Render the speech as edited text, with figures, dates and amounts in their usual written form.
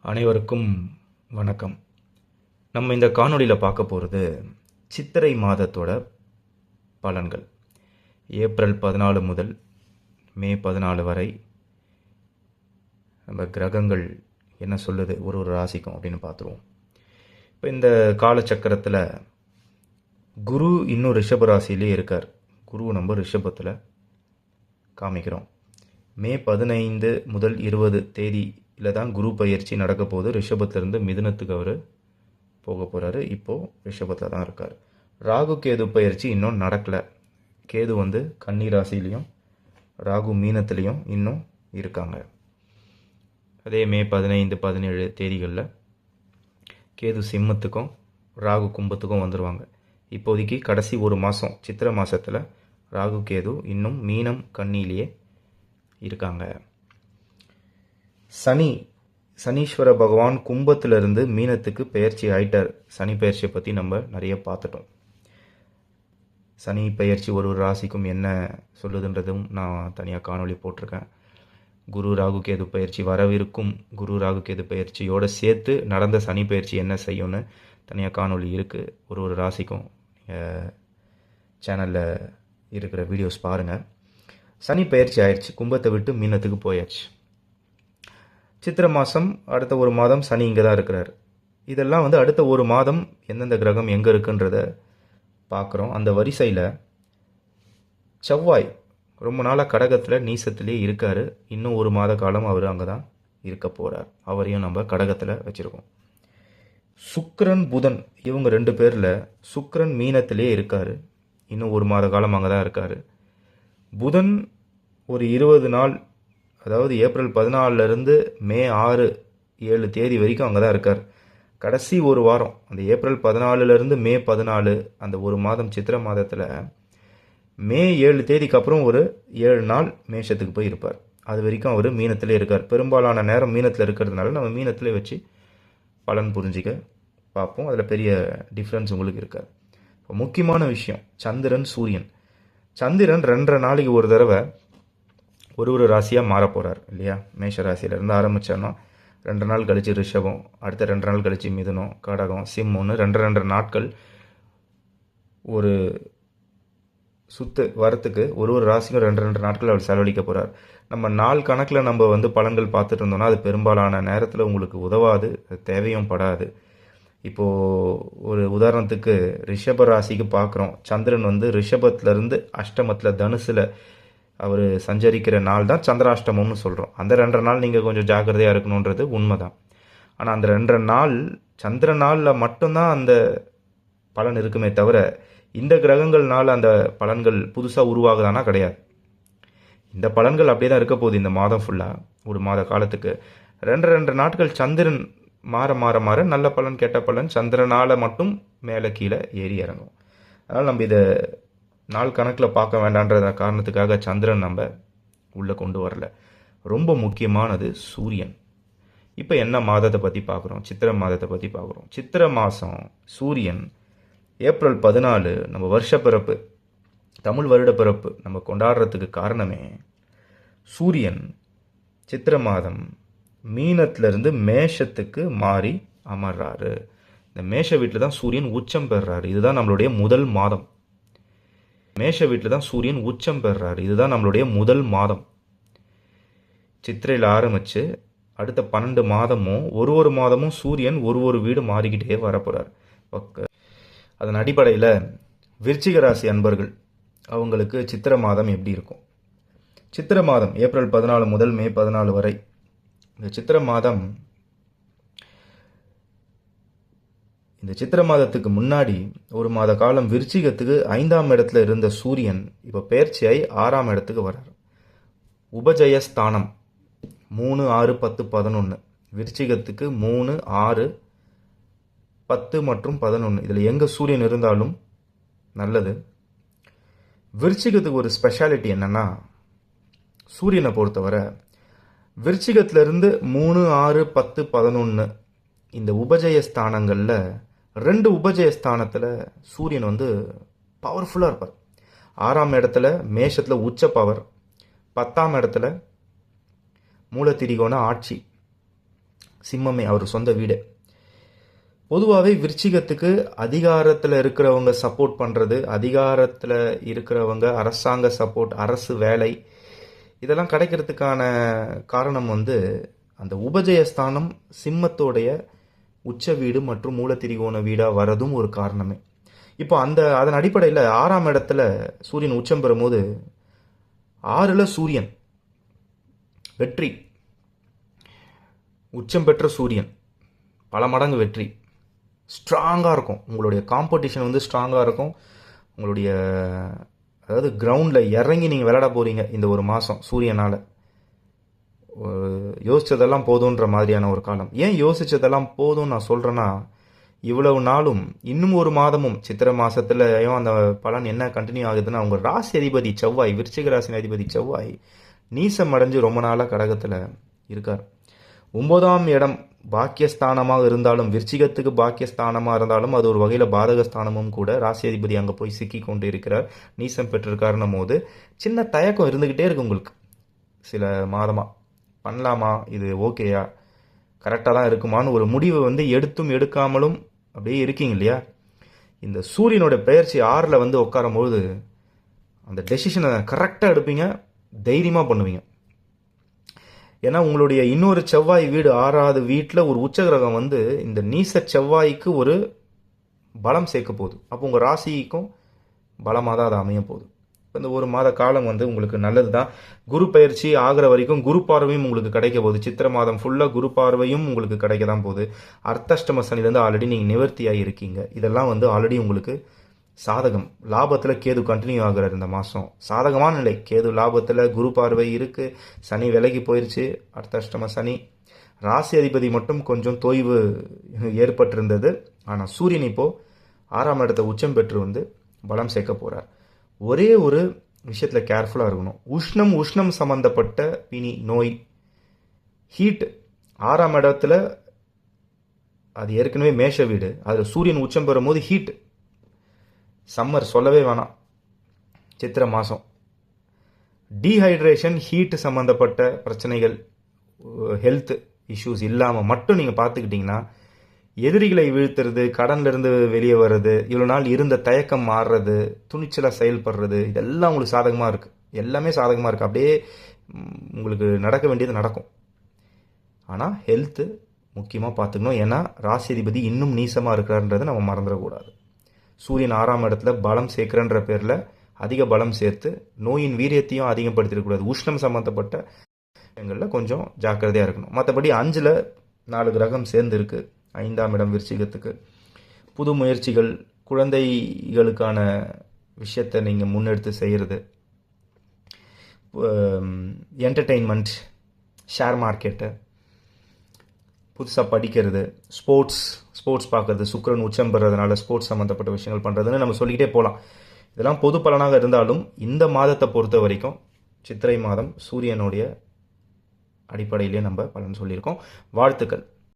அனைவருக்கும் வணக்கம். நம்ம இந்த காணொளியில் பார்க்க போகிறது சித்திரை மாதத்தோட பலன்கள். ஏப்ரல் 14 முதல் மே 14 வரை நம்ம கிரகங்கள் என்ன சொல்லுது ஒரு ராசிக்கும் அப்படின்னு பார்த்துருவோம். இப்போ இந்த காலச்சக்கரத்தில் குரு இன்னும் ரிஷப ராசியிலே இருக்கார். குரு நம்ம ரிஷபத்தில் காமிக்கிறோம். மே 15 முதல் 20 தேதியில் தான் குரு பயிற்சி நடக்க போகுது. ரிஷபத்திலேருந்து மிதுனத்துக்கு அவர் போக போகிறாரு. இப்போது ரிஷபத்தில் தான் இருக்கார். ராகு கேது பயிற்சி இன்னும் நடக்கலை. கேது கன்னி ராசிலையும் ராகு மீனத்துலேயும் இன்னும் இருக்காங்க. அதே மே 15 17 தேதிகளில் கேது சிம்மத்துக்கும் ராகு கும்பத்துக்கும் வந்துடுவாங்க. இப்போதைக்கு கடைசி ஒரு மாதம் சித்திரை மாதத்தில் ராகு கேது இன்னும் மீனம் கன்னியிலேயே இருக்காங்க. சனீஸ்வர பகவான் கும்பத்திலிருந்து மீனத்துக்கு பயிற்சி ஆயிட்டார். சனி பயிற்சியை பற்றி நம்ம நிறைய பார்த்துட்டோம். சனி பயிற்சி ஒரு ராசிக்கும் என்ன சொல்லுதுன்றதும் நான் தனியாக காணொளி போட்டிருக்கேன். குரு ராகு கேது பயிற்சி வரவிருக்கும் குரு ராகு கேது பயிற்சியோடு சேர்த்து நடந்த சனி பயிற்சி என்ன செய்யும்னு தனியாக காணொளி இருக்குது. ஒரு ராசிக்கும் சேனலில் இருக்கிற வீடியோஸ் பாருங்கள். சனி பயிற்சி ஆயிடுச்சு. கும்பத்தை விட்டு மீனத்துக்கு போயாச்சு. சித்திரை மாதம் அடுத்த ஒரு மாதம் சனி இங்கே தான் இருக்கிறார். இதெல்லாம் அடுத்த ஒரு மாதம் எந்தெந்த கிரகம் எங்கே இருக்குன்றத பார்க்குறோம். அந்த வரிசையில் செவ்வாய் ரொம்ப நாளாக கடகத்தில் நீசத்திலே இருக்கார். இன்னும் ஒரு மாத காலம் அவர் அங்கே தான் இருக்க போகிறார். அவரையும் நம்ம கடகத்தில் வச்சுருக்கோம். சுக்கிரன் புதன் இவங்க 2 பேரில் சுக்கிரன் மீனத்திலே இருக்கார். இன்னும் ஒரு மாத காலம் அங்கே தான் இருக்கார். புதன் ஒரு 20 நாள், அதாவது ஏப்ரல் 14 மே 6-7 தேதி வரைக்கும் அங்கே தான் இருக்கார். கடைசி ஒரு வாரம் அந்த ஏப்ரல் 14 மே 14 அந்த ஒரு மாதம் சித்திரை மாதத்தில் மே 7 தேதிக்கு அப்புறம் ஒரு 7 நாள் மேஷத்துக்கு போய் இருப்பார். அது வரைக்கும் அவர் மீனத்திலே இருக்கார். பெரும்பாலான நேரம் மீனத்தில் இருக்கிறதுனால நம்ம மீனத்திலே வச்சு பலன் புரிஞ்சிக்க பார்ப்போம். அதில் பெரிய டிஃப்ரென்ஸ் உங்களுக்கு இருக்காது. இப்போ முக்கியமான விஷயம் சந்திரன் சூரியன். சந்திரன் 2.5 நாளைக்கு ஒரு தடவை ஒரு ராசியாக மாற போகிறார் இல்லையா? மேஷ ராசியிலேருந்து ஆரம்பித்தோன்னா 2 நாள் கழித்து ரிஷபம், அடுத்த 2 நாள் கழித்து மிதுனம், கடகம், சிம்மம்னு 2 நாட்கள் ஒரு சுத்து வரத்துக்கு ஒரு ராசிக்கும் 2 நாட்கள் அவர் செலவழிக்க போகிறார். நம்ம நாள் கணக்கில் நம்ம பலன்கள் பார்த்துட்டு இருந்தோம்னா அது பெரும்பாலான நேரத்தில் உங்களுக்கு உதவாது, தேவையும் படாது. இப்போது ஒரு உதாரணத்துக்கு ரிஷப ராசிக்கு பார்க்குறோம். சந்திரன் ரிஷபத்துலேருந்து அஷ்டமத்தில் தனுசில் அவர் சஞ்சரிக்கிற நாள் தான் சந்திராஷ்டமம்னு சொல்கிறோம். அந்த 2 நாள் நீங்கள் கொஞ்சம் ஜாக்கிரதையாக இருக்கணுன்றது உண்மைதான். ஆனால் அந்த 2 நாள் சந்திர நாளில் மட்டும்தான் அந்த பலன் இருக்குமே தவிர இந்த கிரகங்கள்னால அந்த பலன்கள் புதுசாக உருவாகுதானா கிடையாது. இந்த பலன்கள் அப்படியே தான் இருக்க போகுது. இந்த மாதம் ஃபுல்லாக ஒரு மாத காலத்துக்கு 2 நாட்கள் சந்திரன் மாற மாற மாற நல்ல பலன் கெட்ட பலன் சந்திரனால் மட்டும் மேலே கீழே ஏறி இறங்கும். அதனால் நம்ம இதை நாள் கணக்கில் பார்க்க வேண்டான்ற காரணத்துக்காக சந்திரன் நம்ம உள்ளே கொண்டு வரல. ரொம்ப முக்கியமானது சூரியன். இப்போ என்ன மாதத்தை பற்றி பார்க்குறோம்? சித்திரை மாதத்தை பற்றி பார்க்குறோம். சித்திரை மாதம் சூரியன் ஏப்ரல் 14 நம்ம வருஷ பிறப்பு, தமிழ் வருட பிறப்பு நம்ம கொண்டாடுறதுக்கு காரணமே சூரியன் சித்திரை மாதம் மீனத்திலிருந்து மேஷத்துக்கு மாறி அமர்றாரு. இந்த மேஷ வீட்டில் தான் சூரியன் உச்சம் பெறுறாரு. இதுதான் நம்மளுடைய முதல் மாதம். மேஷ வீட்டில் தான் சூரியன் உச்சம் பெறுறாரு. இதுதான் நம்மளுடைய முதல் மாதம். சித்திரையில் ஆரம்பித்து அடுத்த 12 மாதமும் ஒரு மாதமும் சூரியன் ஒரு வீடு மாறிக்கிட்டே வரப்போகிறார். அதன் அடிப்படையில் விருச்சிக ராசி அன்பர்கள் அவங்களுக்கு சித்திரை மாதம் எப்படி இருக்கும்? சித்திரை மாதம் ஏப்ரல் 14 முதல் மே 14 வரை இந்த சித்திரை மாதத்துக்கு முன்னாடி ஒரு மாத காலம் விருச்சிகத்துக்கு 5ஆம் இடத்துல இருந்த சூரியன் இப்போ பெயர்ச்சியாய் 6ஆம் இடத்துக்கு வர்றார். உபஜயஸ்தானம் 3 6 10 11 விருச்சிகத்துக்கு 3 6 10 மற்றும் 11 இதில் எங்கே சூரியன் இருந்தாலும் நல்லது. விருச்சிகத்துக்கு ஒரு ஸ்பெஷாலிட்டி என்னன்னா, சூரியனை பொறுத்தவரை விருச்சிகத்திலிருந்து 3 6 10 11 இந்த உபஜயஸ்தானங்களில் 2 உபஜயஸ்தானத்தில் சூரியன் பவர்ஃபுல்லாக இருப்பார். 6ஆம் இடத்துல மேஷத்தில் உச்ச பவர், 10ஆம் இடத்துல மூலத்திரிகோண ஆட்சி, சிம்மமே அவர் சொந்த வீடு. பொதுவாகவே விருச்சிகத்துக்கு அதிகாரத்தில் இருக்கிறவங்க சப்போர்ட் பண்ணுறது, அதிகாரத்தில் இருக்கிறவங்க அரசாங்க சப்போர்ட், அரசு வேலை இதெல்லாம் கிடைக்கிறதுக்கான காரணம் வந்து அந்த உபஜயஸ்தானம் சிம்மத்தோடைய உச்ச வீடு மற்றும் மூலத்திரிகோண வீடாக வரதும் ஒரு காரணமே. இப்போ அதன் அடிப்படையில் 6ஆம் இடத்துல சூரியன் உச்சம் பெறும்போது 6ல் சூரியன் வெற்றி, உச்சம் பெற்ற சூரியன் பல மடங்கு வெற்றி, ஸ்ட்ராங்காக இருக்கும். உங்களுடைய காம்படிஷன் வந்து ஸ்ட்ராங்காக இருக்கும். உங்களுடைய அதாவது கிரவுண்டில் இறங்கி நீங்கள் விளையாட போகிறீங்க இந்த ஒரு மாதம் சூரியனால். யோசித்ததெல்லாம் போதுன்ற மாதிரியான ஒரு காலம். ஏன் யோசித்ததெல்லாம் போதும்னு நான் சொல்கிறேன்னா, இவ்வளவு நாளும் இன்னும் ஒரு மாதமும் சித்திரை மாதத்துலையும் அந்த பலன் என்ன கண்டினியூ ஆகுதுன்னா, உங்கள் ராசி அதிபதி செவ்வாய், விருச்சிக ராசி அதிபதி செவ்வாய் நீசம் அடைஞ்சு ரொம்ப நாளாக கடகத்தில் இருக்கார். 9ஆம் இடம் பாக்கியஸ்தானமாக இருந்தாலும், விருச்சிகத்துக்கு பாக்கியஸ்தானமாக இருந்தாலும் அது ஒரு வகையில் பாதகஸ்தானமும் கூட. ராசி அதிபதி அங்கே போய் சிக்கி கொண்டு இருக்கிறார், நீசம் பெற்றிருக்காருன்னும் போது சின்ன தயக்கம் இருந்துக்கிட்டே இருக்கு உங்களுக்கு. சில மாதமாக பண்ணலாமா, இது ஓகேயா, கரெக்டாக தான் இருக்குமான்னு ஒரு முடிவை வந்து எடுத்தும் எடுக்காமலும் அப்படியே இருக்கீங்க இல்லையா. இந்த சூரியனோட பெயர்ச்சி 6ல் வந்து உட்காரும்போது அந்த டெசிஷனை கரெக்டாக எடுப்பீங்க, தைரியமாக பண்ணுவீங்க. ஏன்னா உங்களுடைய இன்னொரு செவ்வாய் வீடு 6வது வீட்டில் ஒரு உச்ச கிரகம் வந்து இந்த நீச செவ்வாய்க்கு ஒரு பலம் சேர்க்க போகுது. அப்போ உங்கள் ராசிக்கும் பலமாக தான் அது அமைய போகுது. இந்த ஒரு மாத காலம் வந்து உங்களுக்கு நல்லது தான். குரு பயிற்சி ஆகிற வரைக்கும் குரு பார்வையும் உங்களுக்கு கிடைக்க போகுது. சித்திரை மாதம் ஃபுல்லாக குரு பார்வையும் உங்களுக்கு கிடைக்க தான் போகுது. அர்த்தாஷ்டம சனிலேருந்து ஆல்ரெடி நீங்கள் நிவர்த்தியாக இருக்கீங்க. இதெல்லாம் வந்து ஆல்ரெடி உங்களுக்கு சாதகம். லாபத்தில் கேது கண்டினியூ ஆகிறார் இந்த மாதம். சாதகமான நிலை. கேது லாபத்தில், குரு பார்வை இருக்குது, சனி விலகி போயிடுச்சு, அர்த்தாஷ்டம சனி. ராசி அதிபதி மட்டும் கொஞ்சம் தொய்வு ஏற்பட்டிருந்தது. ஆனால் சூரியன் இப்போது 6ஆம் இடத்தை உச்சம் பெற்று வந்து பலம் சேர்க்க போகிறார். ஒரே ஒரு விஷயத்தில் கேர்ஃபுல்லாக இருக்கணும். உஷ்ணம் சம்மந்தப்பட்ட பிணி, நோய், ஹீட் 6ஆம் இடத்துல அது ஏற்கனவே மேஷ வீடு, அதில் சூரியன் உச்சம் பெறும்போது ஹீட், சம்மர் சொல்லவே வேணாம். சித்திரை மாதம் டீஹைட்ரேஷன், ஹீட் சம்மந்தப்பட்ட பிரச்சனைகள், ஹெல்த் இஷ்யூஸ் இல்லாமல் மட்டும் நீங்கள் பார்த்துக்கிட்டிங்கன்னா எதிரிகளை வீழ்த்துறது, கடன்லேருந்து வெளியே வர்றது, இவ்வளோ நாள் இருந்த தயக்கம் மாறுறது, துணிச்சலாக செயல்படுறது, இதெல்லாம் உங்களுக்கு சாதகமாக இருக்குது. எல்லாமே சாதகமாக இருக்குது. அப்படியே உங்களுக்கு நடக்க வேண்டியது நடக்கும். ஆனால் ஹெல்த்து முக்கியமாக பார்த்துக்கணும். ஏன்னா ராசி அதிபதி இன்னும் நீசமாக இருக்கிறான்றதை நம்ம மறந்துடக்கூடாது. சூரியன் 6ஆம் இடத்துல பலம் சேர்க்குறன்ற பேரில் அதிக பலம் சேர்த்து நோயின் வீரியத்தையும் அதிகப்படுத்திடக்கூடாது. உஷ்ணம் சம்மந்தப்பட்ட விஷயங்களில் கொஞ்சம் ஜாக்கிரதையாக இருக்கணும். மற்றபடி 5ல் 4 கிரகம் சேர்ந்து இருக்குது. 5ஆம் இடம் விருச்சிகத்துக்கு. புது முயற்சிகள், குழந்தைகளுக்கான விஷயத்தை நீங்கள் முன்னெடுத்து செய்கிறது, என்டர்டெயின்மெண்ட், ஷேர் மார்க்கெட்டு, புதுசாக படிக்கிறது, ஸ்போர்ட்ஸ் பார்க்குறது, சுக்கிரன் உச்சம் பெறதுனால ஸ்போர்ட்ஸ் சம்மந்தப்பட்ட விஷயங்கள் பண்ணுறதுன்னு நம்ம சொல்லிக்கிட்டே போகலாம். இதெல்லாம் பொது பலனாக இருந்தாலும் இந்த மாதத்தை பொறுத்த வரைக்கும் சித்திரை மாதம் சூரியனுடைய அடிப்படையிலே நம்ம பலன் சொல்லியிருக்கோம். வாழ்த்துக்கள்.